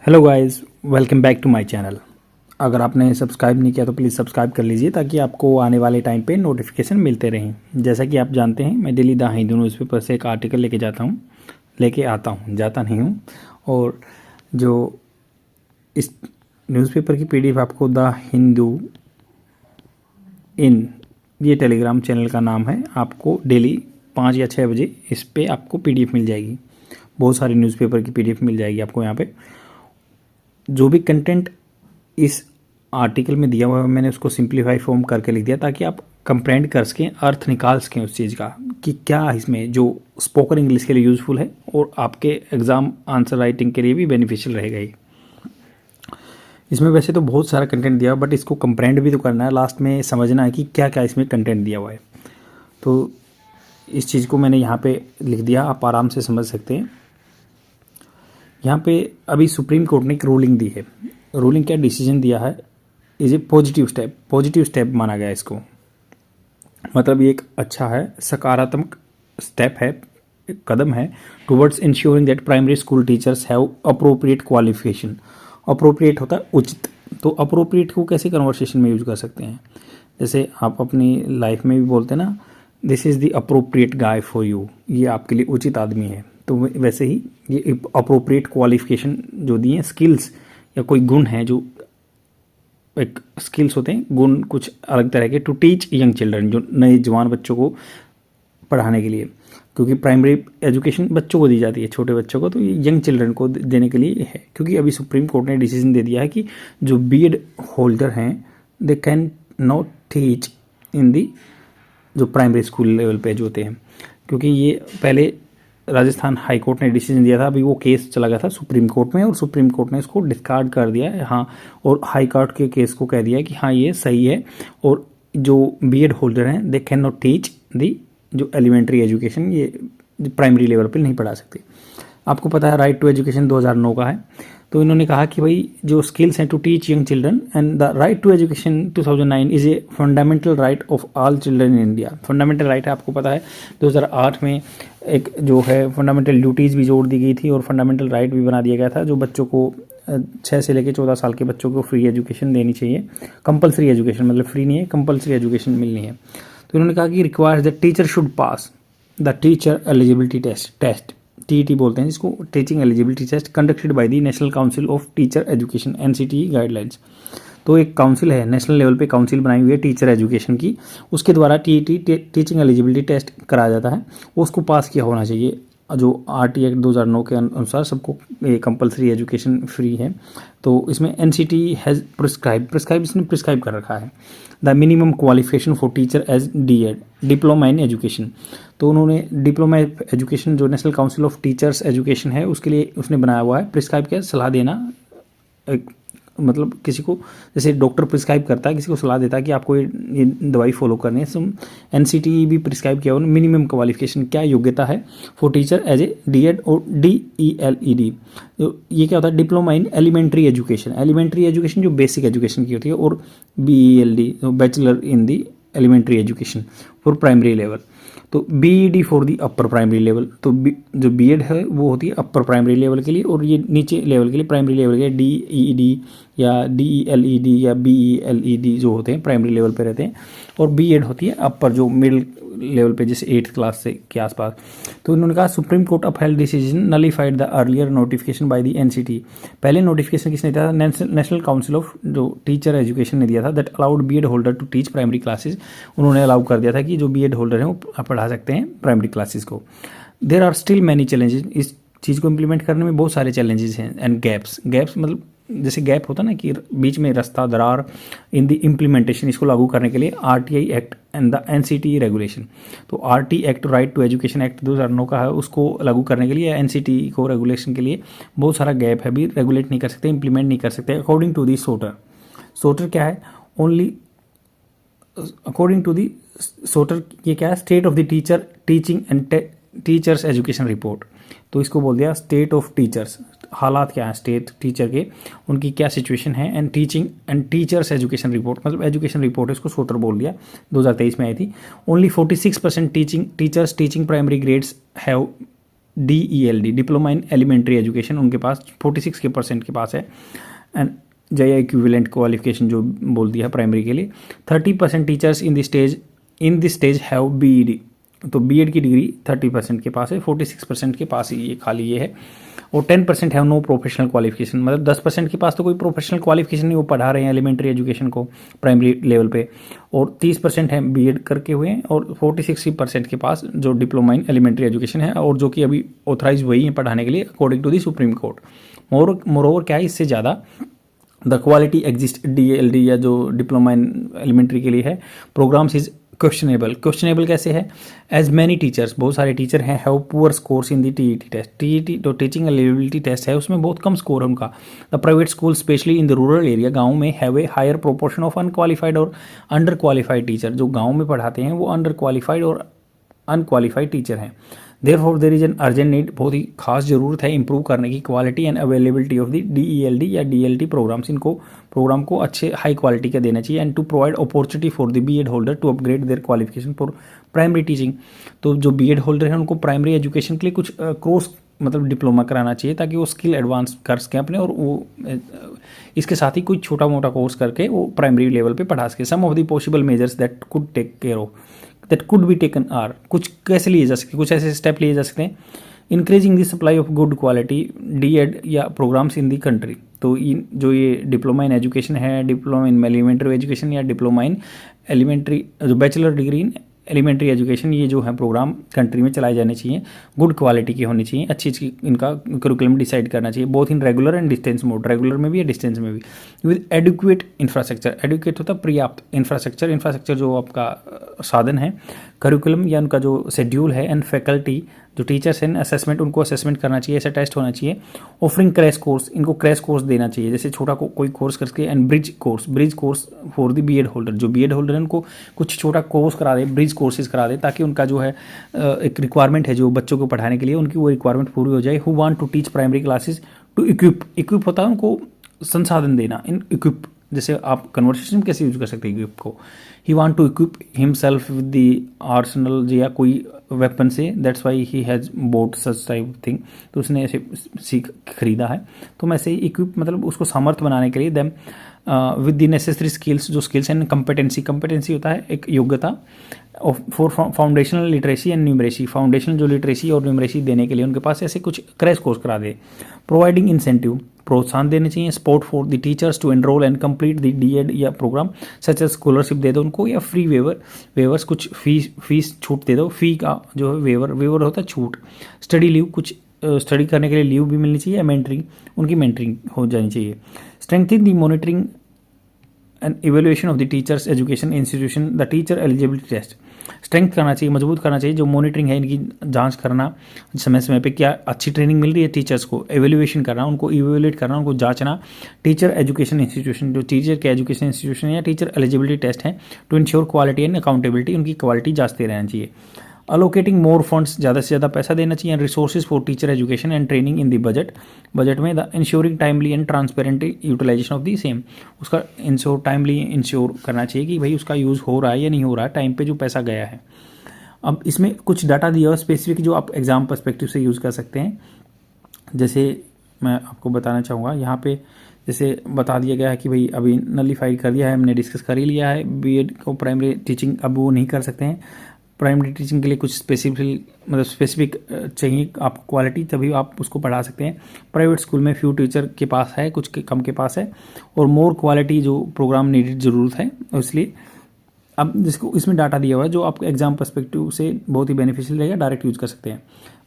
Hello guys, welcome back to my channel. अगर आपने subscribe नहीं किया तो प्लीज़ सब्सक्राइब कर लीजिए ताकि आपको आने वाले टाइम पे नोटिफिकेशन मिलते रहें। जैसा कि आप जानते हैं, मैं डेली द हिंदू न्यूज़पेपर से एक आर्टिकल लेके आता हूँ, जाता नहीं हूँ। और जो इस न्यूज़पेपर की पीडीएफ आपको द हिंदू इन ये टेलीग्राम चैनल का नाम है। आपको डेली 5 या 6 बजे इस पर आपको पीडीएफ मिल जाएगी। बहुत सारी न्यूज़पेपर की पीडीएफ मिल जाएगी आपको यहाँ पे। जो भी कंटेंट इस आर्टिकल में दिया हुआ है मैंने उसको सिंप्लीफाई फॉर्म करके लिख दिया ताकि आप कंप्रेंड कर सकें, अर्थ निकाल सकें उस चीज़ का कि क्या इसमें जो स्पोकन इंग्लिश के लिए यूज़फुल है और आपके एग्ज़ाम आंसर राइटिंग के लिए भी बेनिफिशियल रहेगा ये। इसमें वैसे तो बहुत सारा कंटेंट दिया है बट इसको कंप्रेंड भी तो करना है, लास्ट में समझना है कि क्या क्या इसमें कंटेंट दिया हुआ है। तो इस चीज़ को मैंने यहाँ पे लिख दिया, आप आराम से समझ सकते हैं। यहाँ पे अभी सुप्रीम कोर्ट ने एक रूलिंग दी है। रूलिंग क्या डिसीजन दिया है, इज ए पॉजिटिव स्टेप माना गया इसको। मतलब ये एक अच्छा है, सकारात्मक स्टेप है, एक कदम है towards ensuring that primary school teachers have appropriate qualification. Appropriate होता है उचित, तो अप्रोप्रिएट को कैसे कन्वर्सेशन में यूज कर सकते हैं, जैसे आप अपनी लाइफ में भी बोलते हैं ना, this is the appropriate guy for you, ये आपके लिए उचित आदमी है। तो वैसे ही ये अप्रोप्रिएट क्वालिफिकेशन जो दिए, स्किल्स या कोई गुण है, जो एक स्किल्स होते हैं, गुण कुछ अलग तरह के, टू टीच यंग चिल्ड्रन, जो नए जवान बच्चों को पढ़ाने के लिए, क्योंकि प्राइमरी एजुकेशन बच्चों को दी जाती है, छोटे बच्चों को, तो ये यंग चिल्ड्रन को देने के लिए है। क्योंकि अभी सुप्रीम कोर्ट ने डिसीजन दे दिया है कि जो बीएड होल्डर हैं they can not teach in the जो प्राइमरी स्कूल लेवल पे जो होते हैं। क्योंकि ये पहले राजस्थान हाई कोर्ट ने डिसीजन दिया था, अभी वो केस चला गया था सुप्रीम कोर्ट में और सुप्रीम कोर्ट ने इसको डिस्कार्ड कर दिया है। हाँ, और हाई कोर्ट के केस को कह दिया है कि हाँ ये सही है, और जो बीएड होल्डर हैं दे कैन नॉट टीच दी जो एलिमेंट्री एजुकेशन, ये प्राइमरी लेवल पर नहीं पढ़ा सकते। आपको पता है राइट टू एजुकेशन 2009 का है, तो इन्होंने कहा कि भाई जो स्किल्स हैं to teach young children and the right to education 2009 is a fundamental right of all children in India. Fundamental right है, आपको पता है 2008 में एक जो है फंडामेंटल ड्यूटीज़ भी जोड़ दी गई थी और फंडामेंटल राइट भी बना दिया गया था, जो बच्चों को 6 से लेकर 14 साल के बच्चों को फ्री एजुकेशन देनी चाहिए। कंपलसरी एजुकेशन, मतलब फ्री नहीं है, कंपलसरी एजुकेशन मिलनी है। तो इन्होंने कहा कि requires the teacher should pass the teacher eligibility test TET बोलते हैं जिसको, teaching eligibility test conducted by the National Council of Teacher Education NCTE guidelines. तो एक काउंसिल है, नेशनल लेवल पे काउंसिल बनाई हुई है टीचर एजुकेशन की, उसके द्वारा टीईटी टीचिंग एलिजिबिलिटी टेस्ट कराया जाता है, उसको पास किया होना चाहिए। जो आरटी एक्ट 2009 के अनुसार सबको ये कंपलसरी एजुकेशन फ्री है। तो इसमें एनसीटीई हैज़ प्रिस्क्राइब कर रखा है the minimum qualification for teacher as DEd, diploma in education. तो उन्होंने डिप्लोमा एजुकेशन जो National Council of Teachers Education है उसके लिए उसने बनाया हुआ है, प्रिस्क्राइब किया, सलाह देना। एक मतलब किसी को, जैसे डॉक्टर प्रिस्क्राइब करता है, किसी को सलाह देता है कि आपको ये दवाई फॉलो करनी है। एनसीटीई भी प्रिस्क्राइब किया उन्होंने मिनिमम क्वालिफिकेशन, क्या योग्यता है for teacher as a DEd और डीईएलईडी। ये क्या होता है, diploma in elementary education, elementary education जो बेसिक एजुकेशन की होती है, और BElEd bachelor in the elementary education for primary level. तो BEd for the upper primary level, तो जो बीएड है वो होती है अपर प्राइमरी लेवल के लिए, और ये नीचे लेवल के लिए, प्राइमरी लेवल के लिए डीईडी या डीईएलईडी या बीईएलईडी जो होते हैं प्राइमरी लेवल पे रहते हैं, और बीएड होती है अपर जो मिडिल लेवल पे, जैसे 8th क्लास से के आसपास। तो इन्होंने कहा Supreme Court upheld decision nullified the earlier notification by the NCT. पहले नोटिफिकेशन किसने दिया था, नेशनल काउंसिल ऑफ जो टीचर एजुकेशन ने दिया था, that allowed BEd holder to teach primary classes. उन्होंने अलाउ कर दिया था कि जो बीएड होल्डर हैं वो पढ़ा सकते हैं प्राइमरी क्लासेस को। There are still many challenges, इस चीज़ को इम्प्लीमेंट करने में बहुत सारे चैलेंजेस हैं एंड गैप्स मतलब जैसे गैप होता है ना कि बीच में रास्ता, दरार इन द इम्प्लीमेंटेशन, इसको लागू करने के लिए RTI act and the NCT regulation. तो RT act, right to education act 2009 का है, उसको लागू करने के लिए, एनसीटी को रेगुलेशन के लिए बहुत सारा गैप है, अभी रेगुलेट नहीं कर सकते, इंप्लीमेंट नहीं कर सकते। अकॉर्डिंग टू दी सोटर क्या है, only according to the SOTTER, ये क्या है, state of the teacher teaching and teachers education report. तो इसको बोल दिया स्टेट ऑफ टीचर्स, हालात क्या है स्टेट टीचर के, उनकी क्या सिचुएशन है, and teaching and teachers education report, मतलब एजुकेशन रिपोर्ट है, इसको सोटर बोल दिया, 2023 में आई थी। Only 46% teachers teaching primary grades have DELD diploma in elementary education उनके पास 46% के पास है। एंड JEE इक्विवेलेंट क्वालिफिकेशन जो बोल दिया प्राइमरी के लिए। 30% teachers in this stage have BEd, तो BEd की डिग्री 30% के पास है, 46% के पास ही ये खाली ये है। और 10% हैव नो प्रोफेशनल क्वालिफिकेशन, मतलब 10% के पास तो कोई प्रोफेशनल क्वालिफिकेशन नहीं, वो पढ़ा रहे हैं एलिमेंट्री एजुकेशन को प्राइमरी लेवल पे। और 30% है BEd करके हुए हैं, और 46% के पास जो डिप्लोमा इन एलिमेंट्री एजुकेशन है, और जो कि अभी ऑथराइज वही है पढ़ाने के लिए according to the Supreme Court. Moreover क्या है, इससे ज़्यादा द क्वालिटी एग्जिस्ट DELD या जो डिप्लोमा इन एलिमेंट्री के लिए है प्रोग्राम्स इज क्वेश्चनेबल कैसे है, एज मैनी टीचर्स, बहुत सारे टीचर हैं, have poor scores in the TET test. TET जो टीचिंग एलिजिबिलिटी टेस्ट है उसमें बहुत कम स्कोर है उनका। The private school specially in the rural area, गाँव में have a higher proportion of unqualified और अंडर क्वालिफाइड टीचर, जो गाँव में पढ़ाते हैं वो अंडर क्वालिफाइड और अनक्वालिफाइड टीचर हैं। Therefore there is an urgent need, बहुत ही खास जरूरत है इंप्रूव करने की quality and availability of the DELD या DLT प्रोग्राम्स। इनको प्रोग्राम को अच्छे हाई क्वालिटी का देना चाहिए। And to provide opportunity for the BEd holder to upgrade their qualification for primary teaching, तो जो BEd होल्डर हैं उनको प्राइमरी एजुकेशन के लिए कुछ कोर्स मतलब डिप्लोमा कराना चाहिए ताकि वो स्किल एडवांस कर सकें अपने, और वो इसके साथ ही कोई छोटा मोटा कोर्स करके वो प्राइमरी लेवल पे पढ़ा सके। Some of the possible measures that could take care of that could be taken are, कुछ कैसे लिए जा सकते, कुछ ऐसे स्टेप लिए जा सकते हैं। Increasing the supply of good quality DEd या प्रोग्राम्स इन दी कंट्री, तो जो ये डिप्लोमा इन एजुकेशन है, डिप्लोमा इन एलिमेंट्री एजुकेशन या डिप्लोमा इन एलिमेंट्री जो bachelor degree in elementary education, ये जो है प्रोग्राम कंट्री में चलाए जाने चाहिए, गुड क्वालिटी के होने चाहिए, अच्छी इनका करिकुलम डिसाइड करना चाहिए, both in regular and distance mode, regular में भी या डिस्टेंस में भी, विद एडुक्वेट इंफ्रास्ट्रक्चर। एडुकेट होता है पर्याप्त, इंफ्रास्ट्रक्चर जो आपका साधन है, करिकुलम या उनका जो शेड्यूल है, एंड फैकल्टी जो टीचर्स हैं, असेसमेंट उनको असेसमेंट करना चाहिए, ऐसा टेस्ट होना चाहिए। ऑफरिंग क्रैश कोर्स, इनको क्रैश कोर्स देना चाहिए, जैसे छोटा कोई कोर्स करके। And bridge course for the BEd holder, जो BEd होल्डर है उनको कुछ छोटा कोर्स करा दे, ब्रिज कोर्सेज करा दे, ताकि उनका जो है एक रिक्वायरमेंट है जो बच्चों को पढ़ाने के लिए, उनकी वो रिक्वायरमेंट पूरी हो जाए। Who want to teach primary classes to equip होता है उनको संसाधन देना, इन इक्विप, जैसे आप कन्वर्सेशन कैसे यूज कर सकते हैं इक्विप को। He want to equip himself with the arsenal या कोई वेपन से, that's why he has bought such type thing, तो उसने ऐसे खरीदा है। तो मैं ऐसे इक्विप मतलब उसको सामर्थ्य बनाने के लिए them with the necessary skills, जो स्किल्स एंड कंपेटेंसी होता है एक योग्यता for foundational literacy and numeracy, foundational जो लिटरेसी और न्यूमरेसी देने के लिए उनके पास ऐसे कुछ क्रैश कोर्स करा दे। प्रोवाइडिंग इंसेंटिव, प्रोत्साहन देने चाहिए। Support for the teachers to enrol and complete the DEd या प्रोग्राम, सच एज स्कॉलरशिप दे दो उनको, या फ्री वेवर्स कुछ फीस छूट दे दो, फी का जो है वेवर होता है छूट। स्टडी लीव, कुछ स्टडी करने के लिए लीव भी मिलनी चाहिए, मेंटरिंग उनकी मेंटरिंग हो जानी चाहिए। Strengthen the monitoring and evaluation of the teachers education institution, the teacher eligibility test, strength करना चाहिए, मजबूत करना चाहिए, जो मॉनिटरिंग है इनकी जांच करना, समय समय पे क्या अच्छी ट्रेनिंग मिल रही है टीचर्स को, एवेल्युएशन करना, उनको इवेल्युएट करना, उनको जांचना। टीचर एजुकेशन इंस्टीट्यूशन, जो टीचर के एजुकेशन इंस्टीट्यूशन या टीचर एलिजिबिलिटी टेस्ट है, to ensure quality and accountability, उनकी क्वालिटी जांचते रहना चाहिए। अलोकेटिंग मोर फंड्स, ज़्यादा से ज़्यादा पैसा देना चाहिए। Resources for teacher education and training in the budget में the ensuring timely and transparent utilisation of the same, उसका टाइमली इंश्योर करना चाहिए कि भाई उसका यूज़ हो रहा है या नहीं हो रहा है, टाइम पे जो पैसा गया है। अब इसमें कुछ डाटा दिया हुआ स्पेसिफिक जो आप एग्जाम पर्सपेक्टिव से यूज़ कर सकते हैं। जैसे मैं आपको बताना चाहूँगा यहाँ पे, जैसे बता दिया गया है कि भाई अभी नलीफाइड कर दिया है, हमने डिस्कस कर ही लिया है BEd को प्राइमरी टीचिंग अब वो नहीं कर सकते हैं। प्राइमरी टीचिंग के लिए कुछ स्पेसिफिक चाहिए आपको क्वालिटी, तभी आप उसको पढ़ा सकते हैं। प्राइवेट स्कूल में फ्यू टीचर के पास है, कुछ के कम के पास है, और मोर क्वालिटी जो प्रोग्राम नीडेड ज़रूरत है, इसलिए अब जिसको इसमें डाटा दिया हुआ है जो आपको एग्जाम पर्सपेक्टिव से बहुत ही बेनिफिशियल रहेगा, डायरेक्ट यूज़ कर सकते हैं।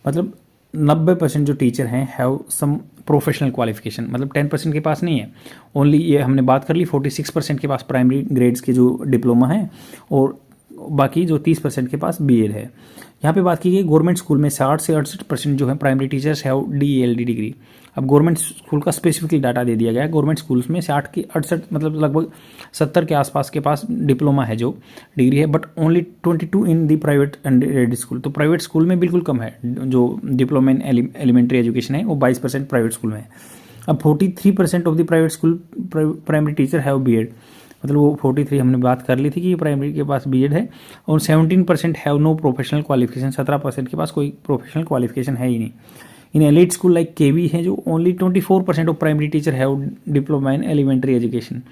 मतलब 90% जो टीचर हैं हैव सम प्रोफेशनल क्वालिफिकेशन, मतलब 10% के पास नहीं है। ओनली ये हमने बात कर ली 46% के पास प्राइमरी ग्रेड्स के जो डिप्लोमा है, और बाकी जो 30% के पास BEd है। यहाँ पे बात की गई गवर्नमेंट स्कूल में 60 से 68% जो है प्राइमरी टीचर्स है DELD डिग्री। अब गवर्नमेंट स्कूल का स्पेसिफिकली डाटा दे दिया गया है। गवर्नमेंट स्कूल्स में 60 की 68 मतलब लगभग 70 के आसपास के पास डिप्लोमा है जो डिग्री है, but only 22 in the private and aided school. तो प्राइवेट स्कूल में बिल्कुल कम है, जो डिप्लोमा इन एलिमेंट्री एजुकेशन है वो 22% प्राइवेट स्कूल में है। अब 43% of the private school primary teacher have BEd, मतलब वो 43 हमने बात कर ली थी कि प्राइमरी के पास बीएड है। और 17% हैव नो प्रोफेशनल क्वालिफिकेशन, 17% के पास कोई प्रोफेशनल क्वालिफिकेशन है ही नहीं। In elite school like KV है जो only 24% of primary teacher have diploma in elementary education.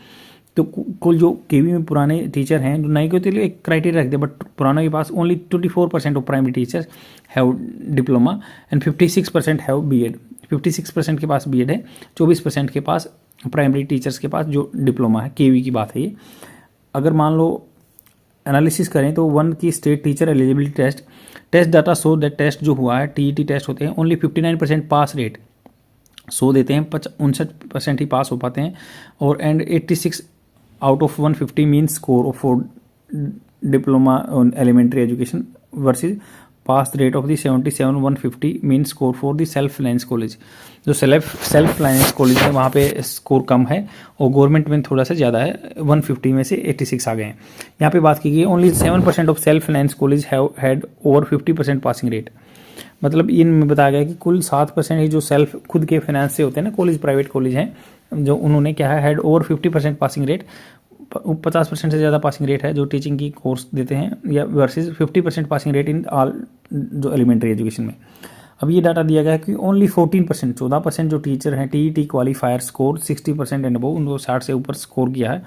तो कुल जो केवी में पुराने टीचर हैं, जो नए के लिए एक क्राइटेरिया रखते हैं, बट पुराने के पास only 24% of primary teachers have diploma and 56% have BEd. 56% के पास बीएड है, 24% के पास प्राइमरी टीचर्स के पास जो डिप्लोमा है। केवी की बात है ये। अगर मान लो एनालिसिस करें तो 1 की state teacher eligibility test data show that test जो हुआ है टीईटी टेस्ट होते हैं, ओनली 59% पास रेट शो देते हैं, 59% ही पास हो पाते हैं। और and 86 out of 150 mean score of for diploma on elementary education versus pass rate of the 77 150 mean score for the self finance college. जो सेल्फ फाइनेंस कॉलेज है वहाँ पे स्कोर कम है और गवर्नमेंट में थोड़ा सा ज़्यादा है, 150 में से 86 आ गए हैं। यहाँ पे बात की गई only 7% of self finance college have had over 50% passing rate. मतलब इनमें बताया गया कि कुल 7% ही जो सेल्फ खुद के फाइनेंस से होते हैं ना कॉलेज, प्राइवेट कॉलेज हैं, जो उन्होंने क्या है हैड ओवर 50% पासिंग रेट, 50% से ज़्यादा पासिंग रेट है जो टीचिंग की कोर्स देते हैं, या versus 50% passing rate in all जो एलिमेंट्री एजुकेशन में। अब ये डाटा दिया गया है कि ओनली 14% जो टीचर हैं TET qualifier score 60% and above, उनको 60 से ऊपर स्कोर किया है।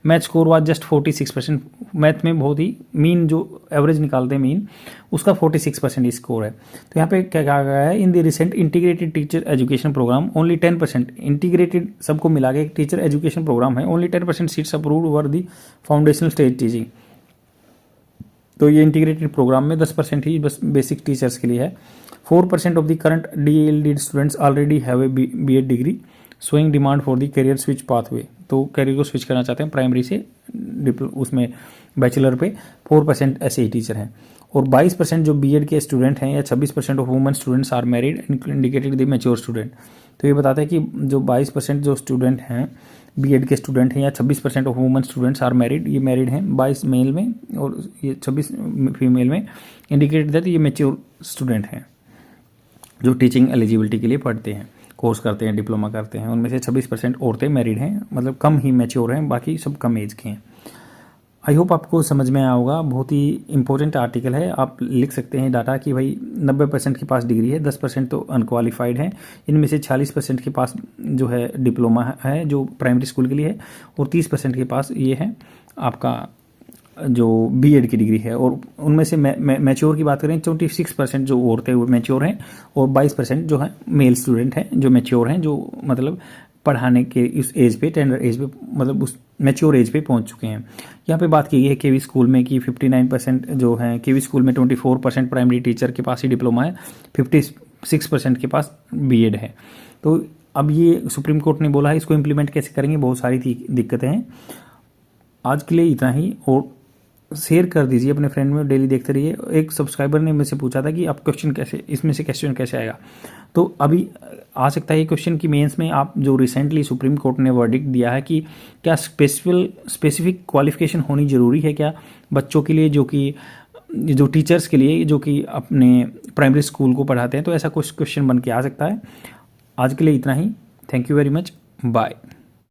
Math score was just 46%। Math में बहुत ही मीन जो एवरेज निकालते हैं मीन, उसका 46% ही स्कोर है। तो यहाँ पे क्या कहा गया है, in the recent integrated teacher education programme only 10%, integrated सबको मिला के टीचर एजुकेशन प्रोग्राम है, only 10% seats approved were the foundational stage teaching. तो ये इंटीग्रेटेड प्रोग्राम में 10% ही बस बेसिक टीचर्स के लिए है। 4% of the current DELD students already have a BEd degree showing demand for the career switch pathway. तो career को स्विच करना चाहते हैं प्राइमरी से उसमें बैचलर पे, 4% ऐसे ही टीचर हैं। और 22% जो बीएड के स्टूडेंट हैं या 26% of women students are married indicated the mature student. तो ये बताते हैं कि जो 22% जो स्टूडेंट हैं बीएड के स्टूडेंट हैं या 26% of women students are married, ये मैरिड हैं 22 मेल में और ये 26 फीमेल में, इंडिकेटेड दैट ये मैच्योर स्टूडेंट हैं जो टीचिंग एलिजिबिलिटी के लिए पढ़ते हैं, कोर्स करते हैं, डिप्लोमा करते हैं। उनमें से 26% औरतें मैरिड हैं, मतलब कम ही मैच्योर हैं, बाकी सब कम एज के हैं। आई होप आपको समझ में आया होगा। बहुत ही इंपॉर्टेंट आर्टिकल है। आप लिख सकते हैं डाटा कि भाई 90% के पास डिग्री है, 10% तो अनक्वालिफाइड है, इनमें से 40% के पास जो है डिप्लोमा है जो प्राइमरी स्कूल के लिए है, और 30% के पास ये है आपका जो बीएड की डिग्री है। और उनमें से मैच्योर की बात करें 26% जो औरतें वो मैच्योर हैं, और 22% जो है मेल स्टूडेंट हैं जो मैच्योर हैं, जो मतलब पढ़ाने के इस एज पे, टेंडर एज पे, मतलब उस मैच्योर एज पे पहुंच चुके हैं। यहाँ पे बात की गई है केवी स्कूल में कि 59% जो है केवी स्कूल में 24% प्राइमरी टीचर के पास ही डिप्लोमा है, 56% के पास बीएड है। तो अब ये सुप्रीम कोर्ट ने बोला है, इसको इम्प्लीमेंट कैसे करेंगे, बहुत सारी दिक्कतें हैं। आज के लिए इतना ही, और शेयर कर दीजिए अपने फ्रेंड में, डेली देखते रहिए। एक सब्सक्राइबर ने मुझसे पूछा था कि आप क्वेश्चन कैसे, इसमें से क्वेश्चन कैसे आएगा, तो अभी आ सकता है ये क्वेश्चन की मेंस में। आप जो रिसेंटली सुप्रीम कोर्ट ने वर्डिक्ट दिया है कि क्या स्पेसिफिक क्वालिफिकेशन होनी ज़रूरी है क्या बच्चों के लिए, जो टीचर्स के लिए जो कि अपने प्राइमरी स्कूल को पढ़ाते हैं, तो ऐसा कुछ क्वेश्चन बन के आ सकता है। आज के लिए इतना ही। Thank you very much, bye.